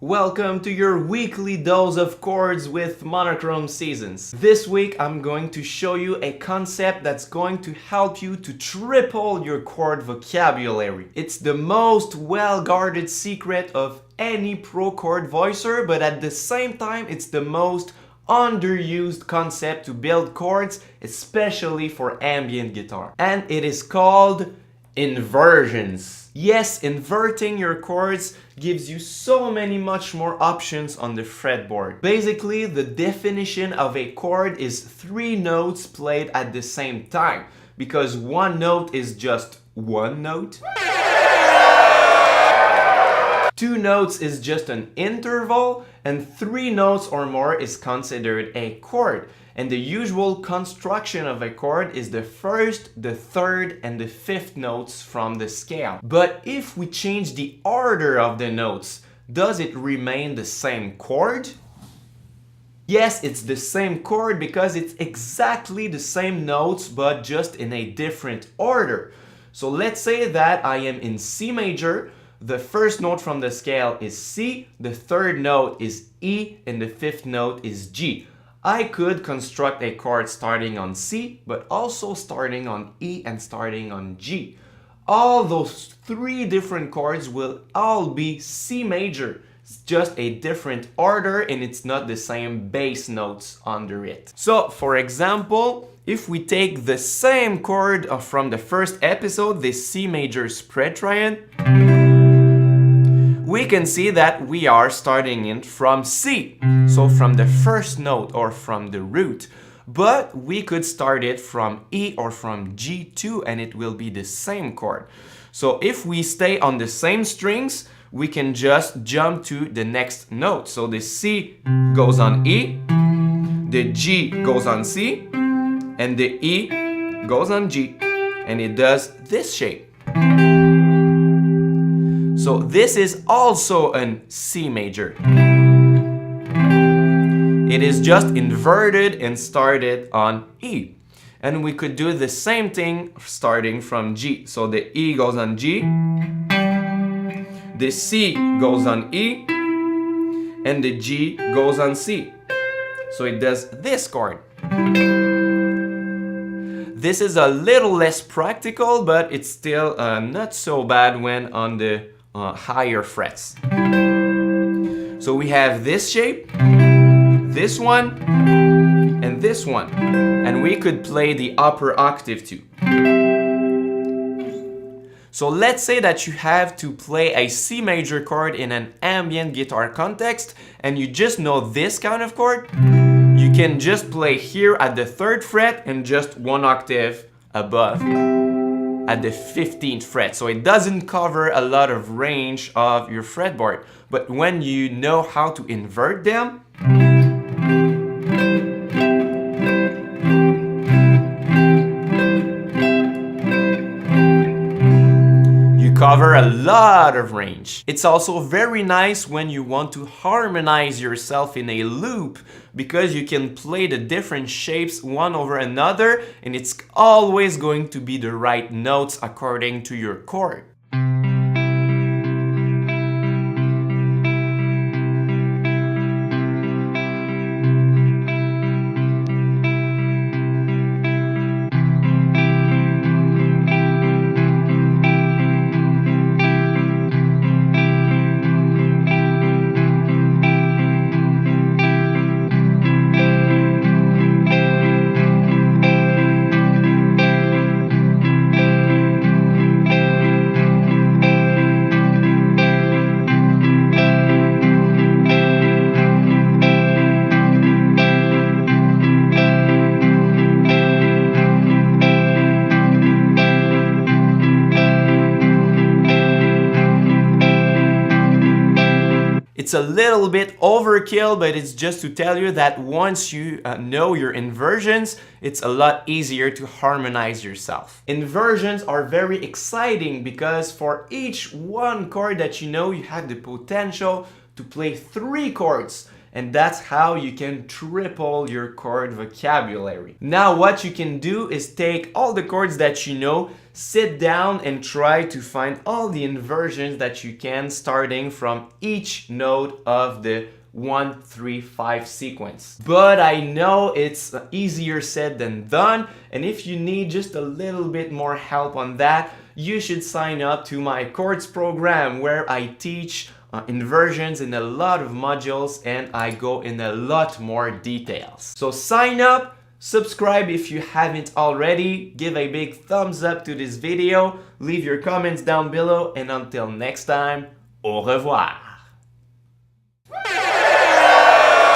Welcome to your weekly dose of chords with monochrome seasons. This week I'm going to show you a concept that's going to help you to triple your chord vocabulary. It's the most well-guarded secret of any pro chord voicer, but at the same time it's the most underused concept to build chords, especially for ambient guitar. And it is called inversions. Yes, inverting your chords gives you so much more options on the fretboard. Basically, the definition of a chord is 3 notes played at the same time, because one note is just one note. 2 notes is just an interval, and 3 notes or more is considered a chord. And the usual construction of a chord is the first, the third, and the fifth notes from the scale. But if we change the order of the notes, does it remain the same chord? Yes, it's the same chord because it's exactly the same notes, but just in a different order. So let's say that I am in C major. The first note from the scale is C, the third note is E, and the fifth note is G. I could construct a chord starting on C, but also starting on E and starting on G. All those 3 different chords will all be C major. It's just a different order and it's not the same bass notes under it. So, for example, if we take the same chord from the first episode, this C major spread triad, we can see that we are starting in from C, so from the first note or from the root. But we could start it from E or from G too, and it will be the same chord. So if we stay on the same strings, we can just jump to the next note. So the C goes on E, the G goes on C, and the E goes on G, and it does this shape. So this is also an C major. It is just inverted and started on E. And we could do the same thing starting from G. So the E goes on G, the C goes on E, and the G goes on C. So it does this chord. This is a little less practical, but it's still not so bad when on the higher frets. So we have this shape, this one, and this one. And we could play the upper octave too. So let's say that you have to play a C major chord in an ambient guitar context and you just know this kind of chord. You can just play here at the 3rd fret and just 1 octave above at the 15th fret. So it doesn't cover a lot of range of your fretboard. But when you know how to invert them, you cover a lot of range. It's also very nice when you want to harmonize yourself in a loop, because you can play the different shapes one over another and it's always going to be the right notes according to your chord. It's a little bit overkill, but it's just to tell you that once you know your inversions, it's a lot easier to harmonize yourself. Inversions are very exciting because for each one chord that you know, you have the potential to play 3 chords. and that's how you can triple your chord vocabulary. Now what you can do is take all the chords that you know, sit down and try to find all the inversions that you can, starting from each note of the 1, 3, 5 sequence. But I know it's easier said than done, and if you need just a little bit more help on that, you should sign up to my Chords program, where I teach inversions in a lot of modules and I go in a lot more details. So sign up, subscribe if you haven't already, give a big thumbs up to this video, leave your comments down below, and until next time, au revoir!